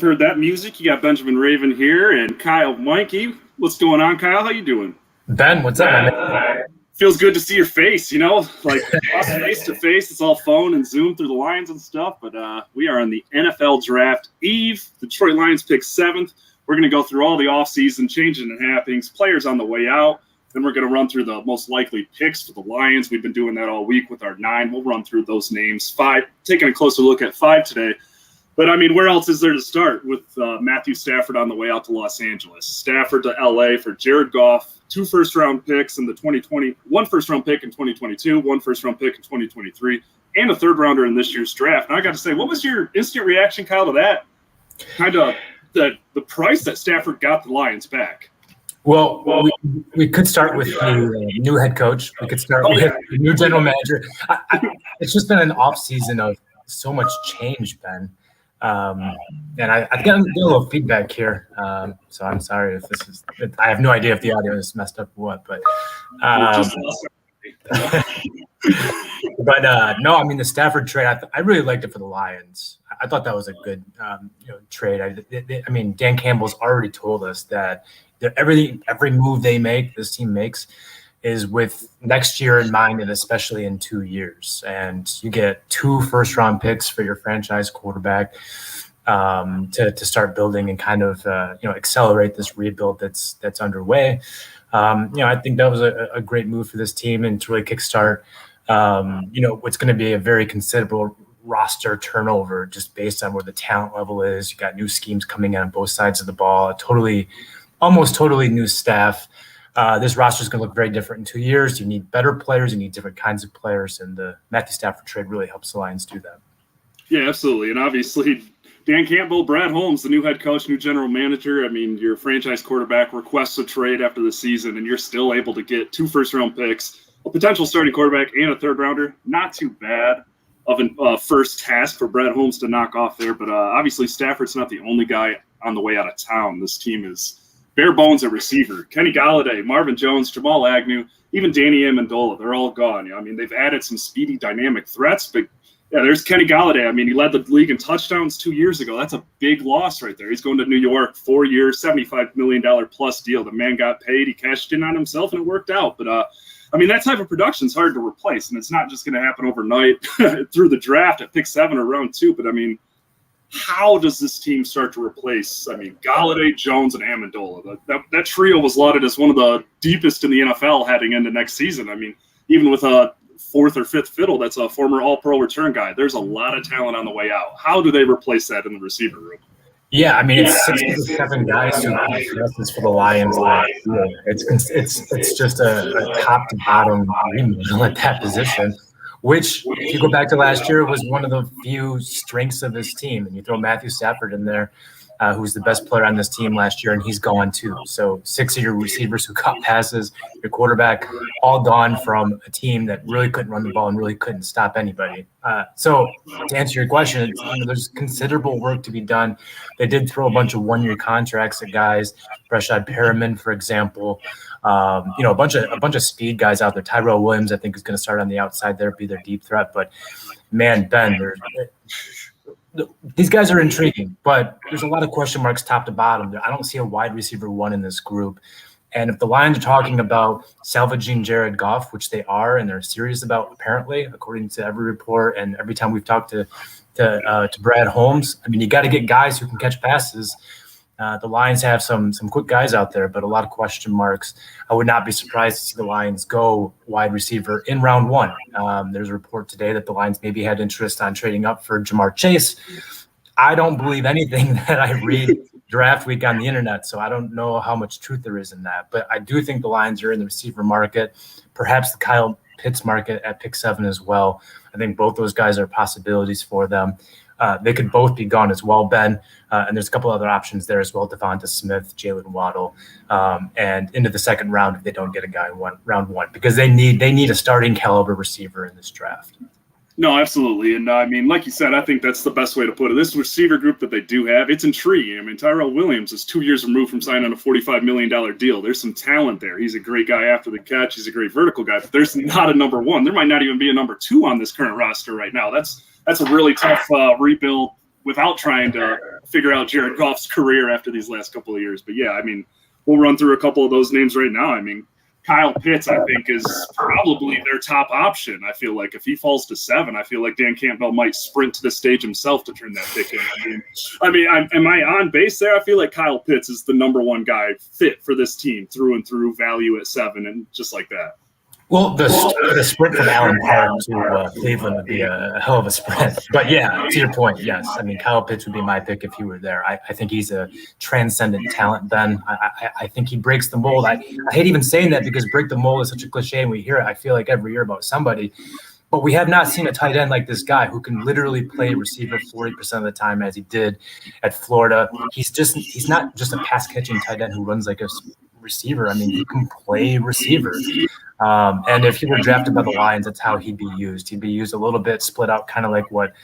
Heard that music. You got Benjamin Raven here and Kyle Meinke. What's going on, Kyle? How you doing? Ben, what's up, man? Feels good to see your face, like us face to face. It's all phone and Zoom through the lines and stuff, but we are on the NFL draft eve. Detroit Lions pick 7th. We're going to go through all the offseason changes and happenings, players on the way out. Then we're going to run through the most likely picks for the Lions. We've been doing that all week with our 9. We'll run through those names. 5, taking a closer look at 5 today. But, where else is there to start with Matthew Stafford on the way out to Los Angeles? Stafford to L.A. for Jared Goff, 2 first-round picks in the 2020, 1 first-round pick in 2022, 1 first-round pick in 2023, and a third-rounder in this year's draft. And I got to say, what was your instant reaction, Kyle, to that? Kind of the price that Stafford got the Lions back. Well, we could start with the new head coach. We could start with the new general manager. It's just been an off-season of so much change, Ben. And I've gotten a little feedback here, so I'm sorry if this is. I have no idea if the audio is messed up or what, but no. The Stafford trade. I really liked it for the Lions. I thought that was a good trade. Dan Campbell's already told us that every move this team makes, is with next year in mind, and especially in 2 years. And you get 2 first-round picks for your franchise quarterback to start building and kind of accelerate this rebuild that's underway. I think that was a great move for this team and to really kickstart what's going to be a very considerable roster turnover just based on where the talent level is. You got new schemes coming in on both sides of the ball, almost totally new staff. This roster is going to look very different in 2 years. You need better players. You need different kinds of players. And the Matthew Stafford trade really helps the Lions do that. Yeah, absolutely. And obviously, Dan Campbell, Brad Holmes, the new head coach, new general manager. Your franchise quarterback requests a trade after the season, and you're still able to get 2 first-round picks, a potential starting quarterback, and a third-rounder. Not too bad of a first task for Brad Holmes to knock off there. But obviously, Stafford's not the only guy on the way out of town. This team is bare bones at receiver. Kenny Golladay, Marvin Jones, Jamal Agnew, even Danny Amendola, they're all gone. They've added some speedy, dynamic threats, but there's Kenny Golladay. He led the league in touchdowns 2 years ago. That's a big loss right there. He's going to New York, 4 years, $75 million plus deal. The man got paid. He cashed in on himself, and it worked out. But, that type of production is hard to replace, and it's not just going to happen overnight through the draft at pick 7 or round 2. But, how does this team start to replace, Golladay, Jones, and Amendola? That trio was lauded as one of the deepest in the NFL heading into next season. Even with a 4th or 5th fiddle, that's a former All-Pro return guy. There's a lot of talent on the way out. How do they replace that in the receiver room? Yeah, it's 6 to 7 guys who this for the Lions. It's just a top to bottom remodel at that position, which, if you go back to last year, was one of the few strengths of this team. And you throw Matthew Stafford in there, who's the best player on this team last year, and he's gone too. So 6 of your receivers who caught passes, your quarterback, all gone from a team that really couldn't run the ball and really couldn't stop anybody. So to answer your question, there's considerable work to be done. They did throw a bunch of 1-year contracts at guys, Rashad Perriman, for example. A bunch of speed guys out there. Tyrell Williams, I think, is going to start on the outside there, be their deep threat. But man, Ben, these guys are intriguing, but there's a lot of question marks top to bottom. I don't see a wide receiver 1 in this group. And if the Lions are talking about salvaging Jared Goff, which they are, and they're serious about, apparently, according to every report and every time we've talked to Brad Holmes, you got to get guys who can catch passes. The Lions have some quick guys out there, but a lot of question marks. I would not be surprised to see the Lions go wide receiver in round 1. There's a report today that the Lions maybe had interest on trading up for Jamar Chase. I don't believe anything that I read draft week on the internet, so I don't know how much truth there is in that. But I do think the Lions are in the receiver market, perhaps the Kyle Pitts market at pick 7 as well. I think both those guys are possibilities for them. They could both be gone as well, Ben. And there's a couple other options there as well, Devonta Smith, Jalen Waddle, and into the second round if they don't get a guy in round 1, because they need a starting caliber receiver in this draft. No, absolutely. And like you said, I think that's the best way to put it. This receiver group that they do have, it's intriguing. Tyrell Williams is 2 years removed from signing a $45 million deal. There's some talent there. He's a great guy after the catch. He's a great vertical guy, but there's not a number 1. There might not even be a number 2 on this current roster right now. That's a really tough rebuild without trying to figure out Jared Goff's career after these last couple of years. But yeah, I mean, we'll run through a couple of those names right now. I mean, Kyle Pitts, I think, is probably their top option. I feel like if he falls to 7, I feel like Dan Campbell might sprint to the stage himself to turn that pick in. Am I on base there? I feel like Kyle Pitts is the number one guy fit for this team through and through, value at 7, and just like that. Well, the sprint from Allen Park to Cleveland would be a hell of a sprint. But yeah, to your point, yes. I mean, Kyle Pitts would be my pick if he were there. I think he's a transcendent talent, Ben. I think he breaks the mold. I hate even saying that because break the mold is such a cliche and we hear it, I feel like, every year about somebody. But we have not seen a tight end like this guy who can literally play receiver 40% of the time as he did at Florida. He's not just a pass-catching tight end who runs like a receiver. I mean, he can play receiver. And if he were drafted by the Lions, that's how he'd be used. He'd be used a little bit split out, kind of like what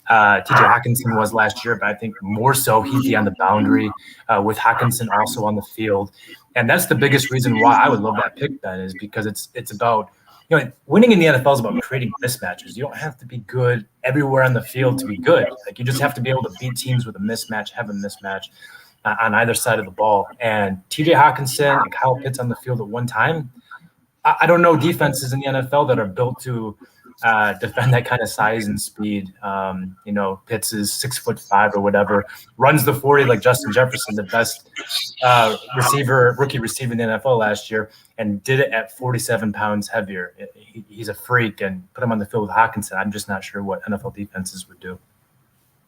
T.J. Hockenson was last year, but I think more so he'd be on the boundary with Hockenson also on the field. And that's the biggest reason why I would love that pick, Ben, is because it's about, winning in the NFL is about creating mismatches. You don't have to be good everywhere on the field to be good. Like, you just have to be able to beat teams with a mismatch, have a mismatch on either side of the ball. And T.J. Hockenson and Kyle Pitts on the field at one time, I don't know defenses in the NFL that are built to defend that kind of size and speed. Pitts is 6'5" or whatever, runs the 40 like Justin Jefferson, the best rookie receiver in the NFL last year, and did it at 47 pounds heavier. He's a freak, and put him on the field with Hockenson. I'm just not sure what NFL defenses would do.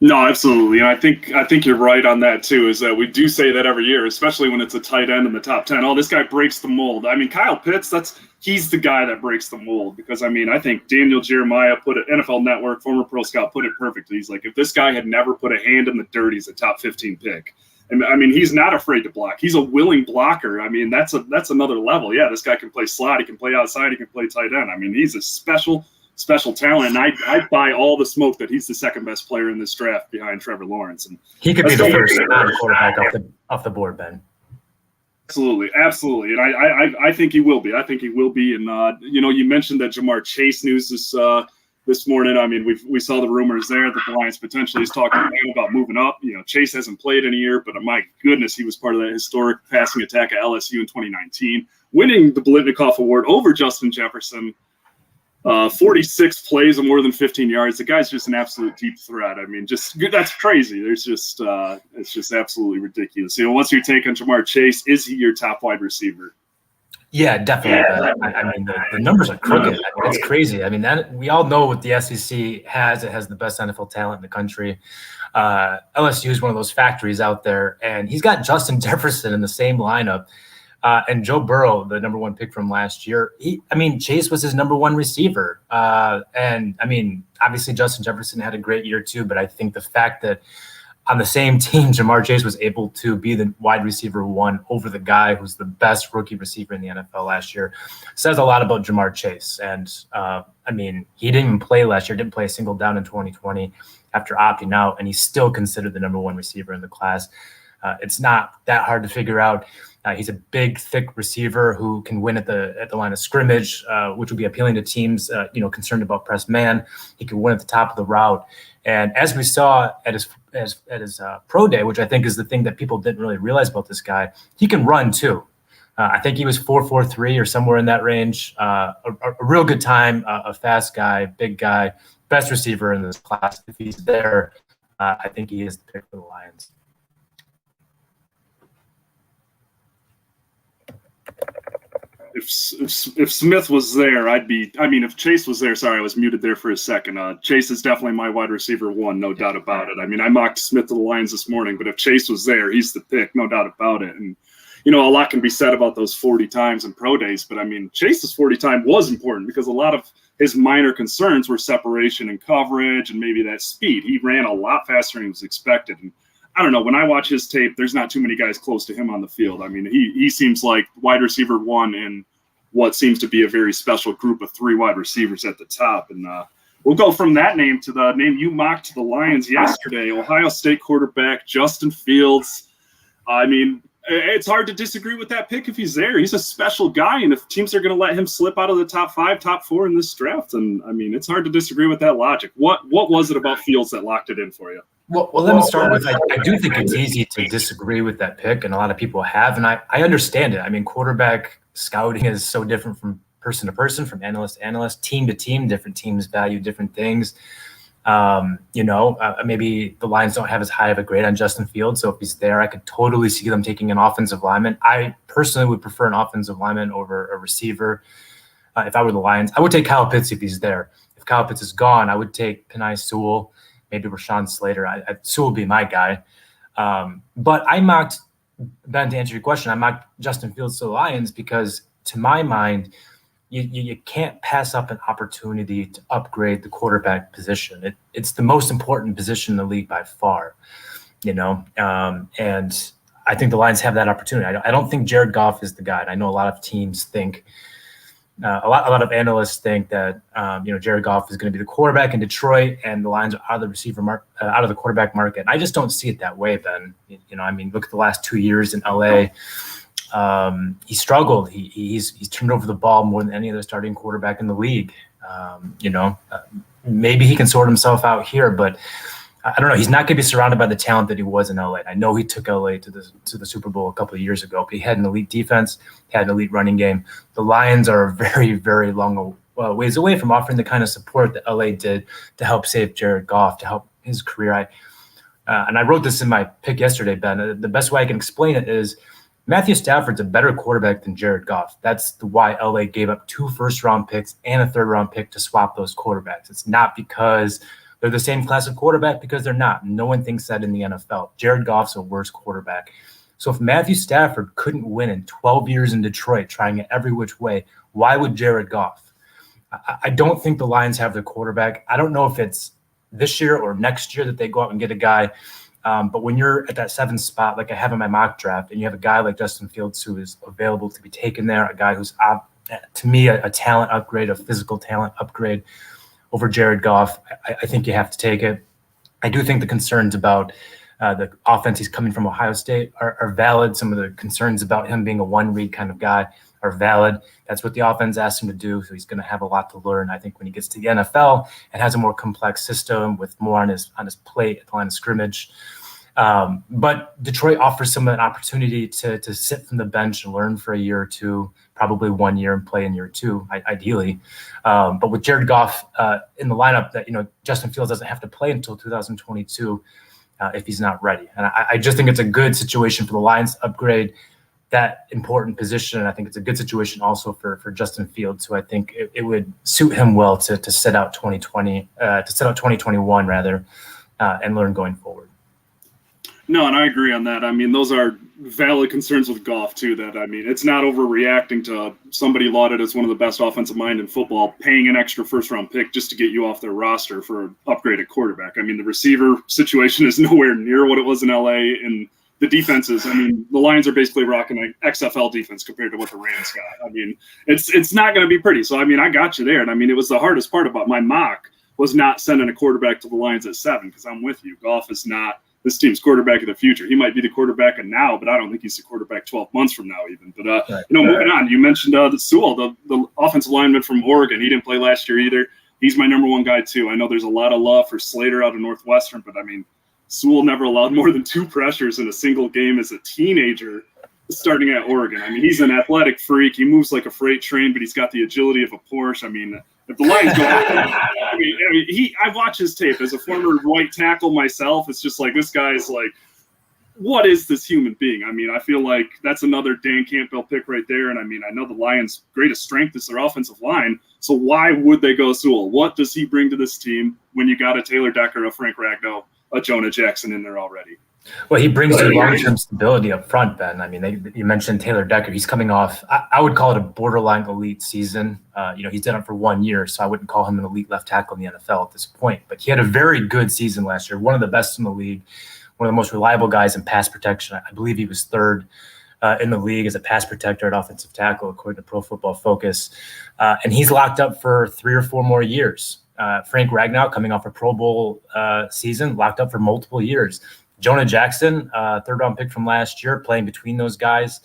No, absolutely. And I think you're right on that too, is that we do say that every year, especially when it's a tight end in the top 10. Oh, this guy breaks the mold. I mean, Kyle Pitts, he's the guy that breaks the mold, because I think Daniel Jeremiah put it, NFL Network, former pro scout, put it perfectly. He's like, if this guy had never put a hand in the dirt, he's a top 15 pick. And he's not afraid to block. He's a willing blocker. That's another level. Yeah, this guy can play slot, he can play outside, he can play tight end. He's a special talent, and I buy all the smoke that he's the second best player in this draft behind Trevor Lawrence. And he could be the first quarterback off the board, Ben. Absolutely, and I think he will be. And you mentioned that Jamar Chase news this morning. We saw the rumors there that the Lions potentially is talking about moving up. Chase hasn't played in a year, but my goodness, he was part of that historic passing attack at LSU in 2019, winning the Biletnikoff Award over Justin Jefferson. 46 plays of more than 15 yards. The guy's just an absolute deep threat. That's crazy. It's just absolutely ridiculous. What's your take on Jamar Chase? Is he your top wide receiver? Yeah, definitely. The numbers are crooked. It's crazy. That we all know what the SEC has. It has the best NFL talent in the country. LSU is one of those factories out there, and he's got Justin Jefferson in the same lineup. And Joe Burrow, the number one pick from last year, Chase was his number one receiver. Obviously Justin Jefferson had a great year too, but I think the fact that on the same team, Jamar Chase was able to be the wide receiver 1 over the guy who's the best rookie receiver in the NFL last year says a lot about Jamar Chase. And he didn't even play last year, didn't play a single down in 2020 after opting out, and he's still considered the number one receiver in the class. It's not that hard to figure out. He's a big, thick receiver who can win at the line of scrimmage, which would be appealing to teams, concerned about press man. He can win at the top of the route, and as we saw at his pro day, which I think is the thing that people didn't really realize about this guy, he can run too. I think he was 4.43 or somewhere in that range. A real good time, a fast guy, big guy, best receiver in this class. If he's there, I think he is the pick for the Lions. If Smith was there, if Chase was there, sorry, I was muted there for a second. Chase is definitely my wide receiver 1, no doubt about it. I mocked Smith to the Lions this morning, but if Chase was there, he's the pick, no doubt about it. And, a lot can be said about those 40 times in pro days, but Chase's 40 time was important because a lot of his minor concerns were separation and coverage and maybe that speed. He ran a lot faster than he was expected. And I don't know, when I watch his tape, there's not too many guys close to him on the field. He seems like wide receiver 1 in what seems to be a very special group of 3 wide receivers at the top. And we'll go from that name to the name you mocked to the Lions yesterday, Ohio State quarterback Justin Fields. It's hard to disagree with that pick if he's there. He's a special guy, and if teams are going to let him slip out of the top 5, top 4 in this draft, and it's hard to disagree with that logic. What was it about Fields that locked it in for you? Well, let me start with, I do think it's easy to disagree with that pick, and a lot of people have, and I understand it. I mean, quarterback scouting is so different from person to person, from analyst to analyst, team to team. Different teams value different things. Maybe the Lions don't have as high of a grade on Justin Fields, so if he's there, I could totally see them taking an offensive lineman. I personally would prefer an offensive lineman over a receiver. If I were the Lions, I would take Kyle Pitts if he's there. If Kyle Pitts is gone, I would take PENEI Sewell, maybe Rashawn Slater. Sewell would be my guy. But I mocked, Ben, to answer your question, I mocked Justin Fields to the Lions because, to my mind, you can't pass up an opportunity to upgrade the quarterback position. It's the most important position in the league by far, and I think the Lions have that opportunity. I don't think Jared Goff is the guy. And I know a lot of teams think, a lot of analysts think that Jared Goff is going to be the quarterback in Detroit, and the Lions are out of the out of the quarterback market. And I just don't see it that way, Ben. Look at the last 2 years in LA. He struggled. He's turned over the ball more than any other starting quarterback in the league. Maybe he can sort himself out here, but I don't know. He's not going to be surrounded by the talent that he was in LA. I know he took LA to the Super Bowl a couple of years ago, but he had an elite defense, had an elite running game. The Lions are very, very long ways away from offering the kind of support that LA did to help save Jared Goff, to help his career. And I wrote this in my pick yesterday, Ben. The best way I can explain it is Matthew Stafford's a better quarterback than Jared Goff. That's why LA gave up 2 first-round picks and a third-round pick to swap those quarterbacks. It's not because they're the same class of quarterback, because they're not. No one thinks that in the NFL. Jared Goff's a worse quarterback. So if Matthew Stafford couldn't win in 12 years in Detroit, trying it every which way, why would Jared Goff? I don't think the Lions have their quarterback. I don't know if it's this year or next year that they go out and get a guy. But when you're at that 7th spot, like I have in my mock draft, and you have a guy like Justin Fields who is available to be taken there, a guy who's, to me, a talent upgrade, a physical talent upgrade over Jared Goff, I think you have to take it. I do think the concerns about the offense he's coming from Ohio State are valid. Some of the concerns about him being a one-read kind of guy are valid. That's what the offense asked him to do, so he's going to have a lot to learn. I think when he gets to the NFL and has a more complex system with more on his plate at the line of scrimmage. But Detroit offers someone an opportunity to sit from the bench and learn for a year or two, probably 1 year, and play in year 2, ideally. But with Jared Goff in the lineup, that Justin Fields doesn't have to play until 2022 if he's not ready. And I just think it's a good situation for the Lions to upgrade that important position. And I think it's a good situation also for Justin Fields, who I think it would suit him well to sit out 2021 rather, and learn going forward. No, and I agree on that. Those are valid concerns with Goff, too, it's not overreacting to somebody lauded as one of the best offensive mind in football, paying an extra first-round pick just to get you off their roster for an upgraded quarterback. The receiver situation is nowhere near what it was in L.A., and the defenses, the Lions are basically rocking an XFL defense compared to what the Rams got. It's not going to be pretty. So, I got you there. And, it was the hardest part about my mock was not sending a quarterback to the Lions at 7, because I'm with you. Goff is not this team's quarterback of the future. He might be the quarterback of now, but I don't think he's the quarterback 12 months from now even. But, moving on, you mentioned the Sewell, the offensive lineman from Oregon. He didn't play last year either. He's my number 1 guy, too. I know there's a lot of love for Slater out of Northwestern, but, Sewell never allowed more than 2 pressures in a single game as a teenager starting at Oregon. He's an athletic freak. He moves like a freight train, but he's got the agility of a Porsche. If the Lions go I watch his tape as a former right tackle myself. It's just like, this guy's like, what is this human being? I feel like that's another Dan Campbell pick right there. And I know the Lions' greatest strength is their offensive line. So why would they go Sewell? What does he bring to this team when you got a Taylor Decker, a Frank Ragnow, a Jonah Jackson in there already? Well, he brings you long-term stability up front, Ben. You mentioned Taylor Decker. He's coming off, I would call it a borderline elite season. He's done it for 1 year, so I wouldn't call him an elite left tackle in the NFL at this point. But he had a very good season last year, one of the best in the league, one of the most reliable guys in pass protection. I believe he was 3rd in the league as a pass protector at offensive tackle, according to Pro Football Focus. And he's locked up for 3 or 4 more years. Frank Ragnow, coming off a Pro Bowl season, locked up for multiple years. Jonah Jackson, 3rd-round pick from last year, playing between those guys,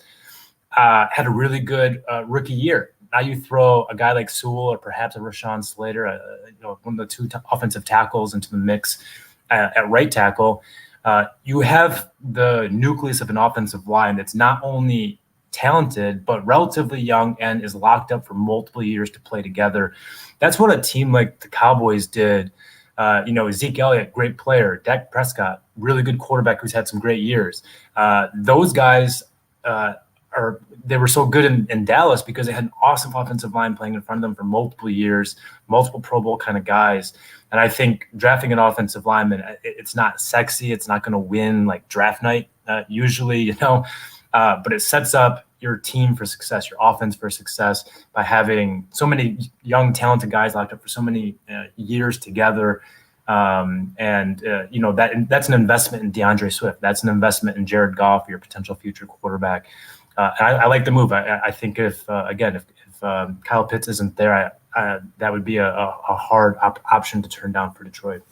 had a really good rookie year. Now you throw a guy like Sewell or perhaps a Rashawn Slater, one of the 2 offensive tackles into the mix. at right tackle, you have the nucleus of an offensive line that's not only talented, but relatively young and is locked up for multiple years to play together. That's what a team like the Cowboys did. Zeke Elliott, great player. Dak Prescott, really good quarterback who's had some great years. Those guys they were so good in Dallas because they had an awesome offensive line playing in front of them for multiple years, multiple Pro Bowl kind of guys. And I think drafting an offensive lineman, it's not sexy. It's not going to win like draft night usually, but it sets up your team for success, your offense for success by having so many young, talented guys locked up for so many years together. That's an investment in DeAndre Swift. That's an investment in Jared Goff, your potential future quarterback. I like the move. I think if Kyle Pitts isn't there, that would be a hard option to turn down for Detroit.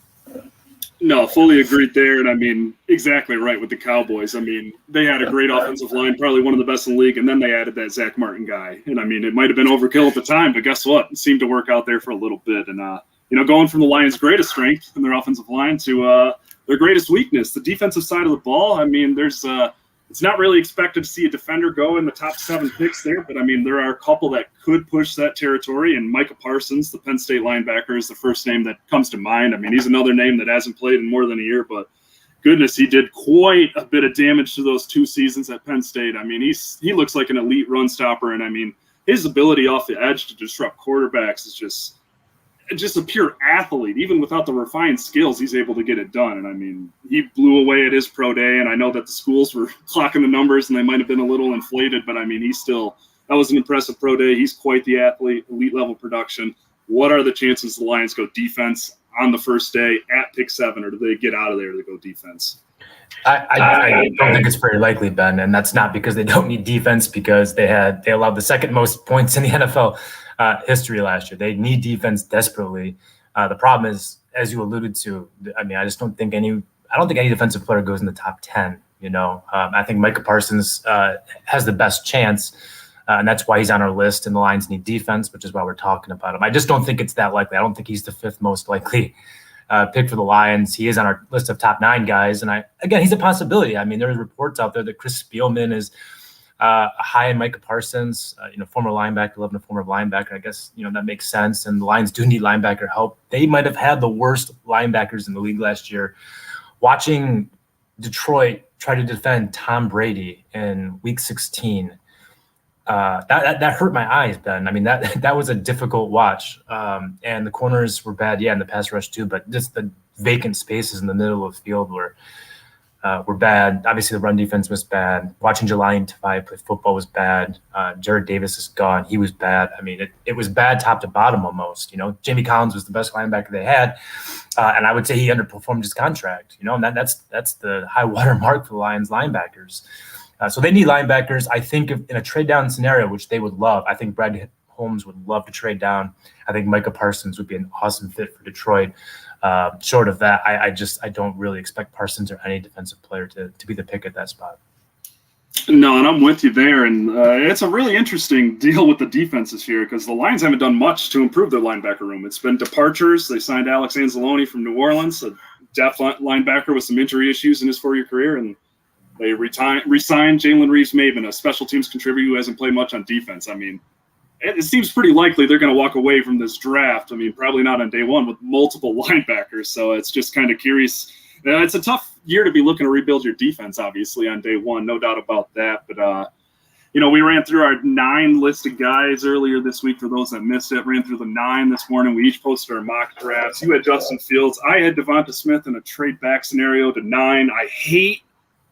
No, fully agreed there. And I mean, exactly right with the Cowboys. I mean, they had a great offensive line, probably one of the best in the league. And then they added that Zach Martin guy. And I mean, it might've been overkill at the time, but guess what? It seemed to work out there for a little bit. And, going from the Lions' greatest strength in their offensive line to their greatest weakness, the defensive side of the ball. I mean, it's not really expected to see a defender go in the top 7 picks there, but I mean, there are a couple that could push that territory, and Micah Parsons, the Penn State linebacker, is the first name that comes to mind. I mean, he's another name that hasn't played in more than a year, but goodness, he did quite a bit of damage to those 2 seasons at Penn State. I mean, he looks like an elite run stopper, and I mean, his ability off the edge to disrupt quarterbacks is just a pure athlete. Even without the refined skills, he's able to get it done. And I mean, he blew away at his pro day, and I know that the schools were clocking the numbers and they might have been a little inflated, but I mean, that was an impressive pro day. He's quite the athlete, elite level production. What are the chances the Lions go defense on the first day at pick 7, or do they get out of there to go defense? I don't think it's very likely, Ben, and that's not because they don't need defense, because they allowed the second most points in the NFL history last year. They need defense desperately. The problem is, as you alluded to, I mean, I don't think any defensive player goes in the top 10. I think Micah Parsons has the best chance, and that's why he's on our list. And the Lions need defense, which is why we're talking about him. I just don't think it's that likely. I don't think he's the 5th most likely pick for the Lions. He is on our list of top 9 guys, and he's a possibility. I mean, there's reports out there that Chris Spielman is high in Micah Parsons, former linebacker, 11 a former linebacker. I guess, that makes sense. And the Lions do need linebacker help. They might have had the worst linebackers in the league last year. Watching Detroit try to defend Tom Brady in week 16, that hurt my eyes, Ben. I mean, that was a difficult watch. And the corners were bad, and the pass rush too, but just the vacant spaces in the middle of the field were bad. Obviously, the run defense was bad. Watching Jelani Tavai play football was bad. Jared Davis is gone. He was bad. I mean, it was bad top to bottom almost. Jamie Collins was the best linebacker they had, and I would say he underperformed his contract. And that's the high water mark for the Lions linebackers. So they need linebackers. I think in a trade down scenario, which they would love, I think Brad Holmes would love to trade down. I think Micah Parsons would be an awesome fit for Detroit. Short of that, I don't really expect Parsons or any defensive player to be the pick at that spot. No, and I'm with you there. And it's a really interesting deal with the defense this year because the Lions haven't done much to improve their linebacker room. It's been departures. They signed Alex Anzalone from New Orleans, a depth linebacker with some injury issues in his 4-year career, and they re-signed Jalen Reeves-Maven, a special teams contributor who hasn't played much on defense. I mean, it seems pretty likely they're going to walk away from this draft. I mean, probably not on day 1 with multiple linebackers. So it's just kind of curious. It's a tough year to be looking to rebuild your defense, obviously, on day 1. No doubt about that. But, we ran through our 9 list of guys earlier this week for those that missed it. Ran through the 9 this morning. We each posted our mock drafts. You had Justin Fields. I had Devonta Smith in a trade back scenario to 9. I hate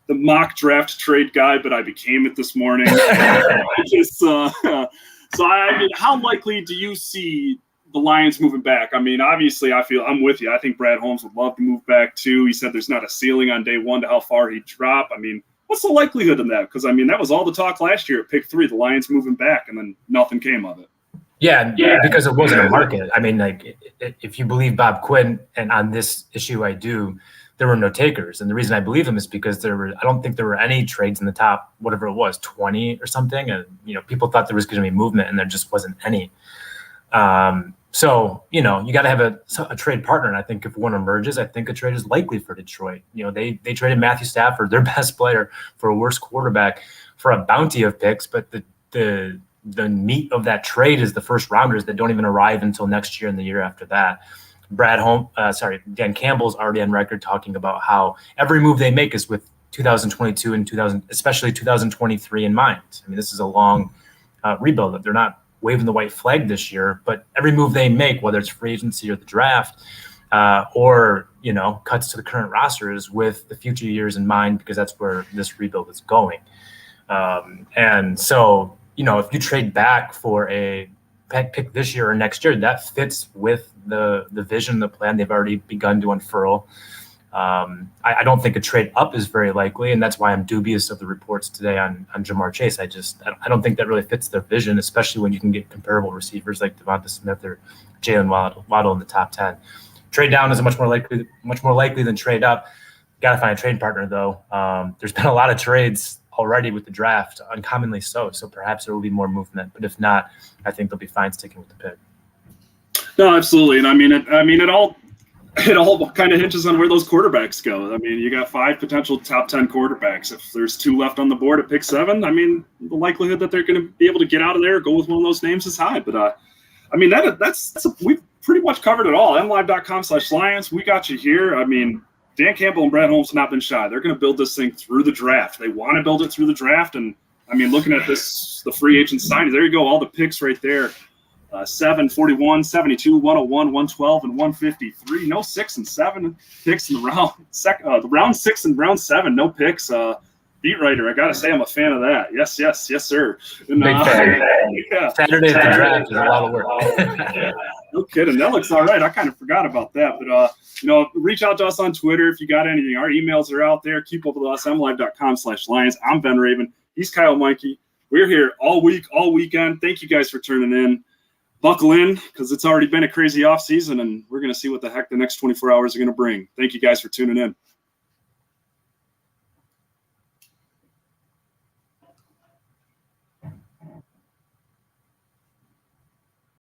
the mock draft trade guy, but I became it this morning. So, I mean, how likely do you see the Lions moving back? I mean, obviously, I'm with you. I think Brad Holmes would love to move back, too. He said there's not a ceiling on day 1 to how far he'd drop. I mean, what's the likelihood of that? Because, I mean, that was all the talk last year at pick 3, the Lions moving back, and then nothing came of it. Yeah, because it wasn't a market. I mean, like, if you believe Bob Quinn, and on this issue I do, there were no takers. And the reason I believe him is because I don't think there were any trades in the top, whatever it was, 20 or something. And, people thought there was going to be movement and there just wasn't any. So, you got to have a trade partner. And I think if one emerges, I think a trade is likely for Detroit. They traded Matthew Stafford, their best player, for a worse quarterback for a bounty of picks. But the meat of that trade is the first rounders that don't even arrive until next year and the year after that. Dan Campbell's already on record talking about how every move they make is with 2022 and especially 2023 in mind. I mean, this is a long rebuild. They're not waving the white flag this year, but every move they make, whether it's free agency or the draft, or cuts to the current roster, is with the future years in mind, because that's where this rebuild is going. And so, if you trade back for a pick this year or next year, that fits with the vision, the plan they've already begun to unfurl. I don't think a trade up is very likely, and that's why I'm dubious of the reports today on Jamar Chase. I don't think that really fits their vision, especially when you can get comparable receivers like Devonta Smith or Jalen Waddle in the top 10. Trade down is much more likely than trade up. Got to find a trade partner, though. There's been a lot of trades already with the draft, uncommonly so. So perhaps there will be more movement, but if not, I think they'll be fine sticking with the pick. No, absolutely, and it all kind of hinges on where those quarterbacks go. I mean, you got 5 potential top 10 quarterbacks. If there's 2 left on the board at pick 7, I mean, the likelihood that they're going to be able to get out of there or go with one of those names is high. But we've pretty much covered it all. MLive.com/Lions. We got you here. I mean, Dan Campbell and Brad Holmes have not been shy. They're going to build this thing through the draft. They want to build it through the draft. And I mean, looking at this, the free agent signing, there you go. All the picks right there. 7, 41, 72, 101, 112, and 153. No 6 and 7 picks in the round. The round 6 and round 7, no picks. Beat writer, I got to say I'm a fan of that. Yes, sir. And, big fan. Yeah. Saturday at the draft is a lot of work. No kidding. That looks all right. I kind of forgot about that. But, reach out to us on Twitter if you got anything. Our emails are out there. Keep up with us. MLive.com/Lions. I'm Ben Raven. He's Kyle Meinke. We're here all week, all weekend. Thank you guys for tuning in. Buckle in, because it's already been a crazy offseason, and we're going to see what the heck the next 24 hours are going to bring. Thank you guys for tuning in.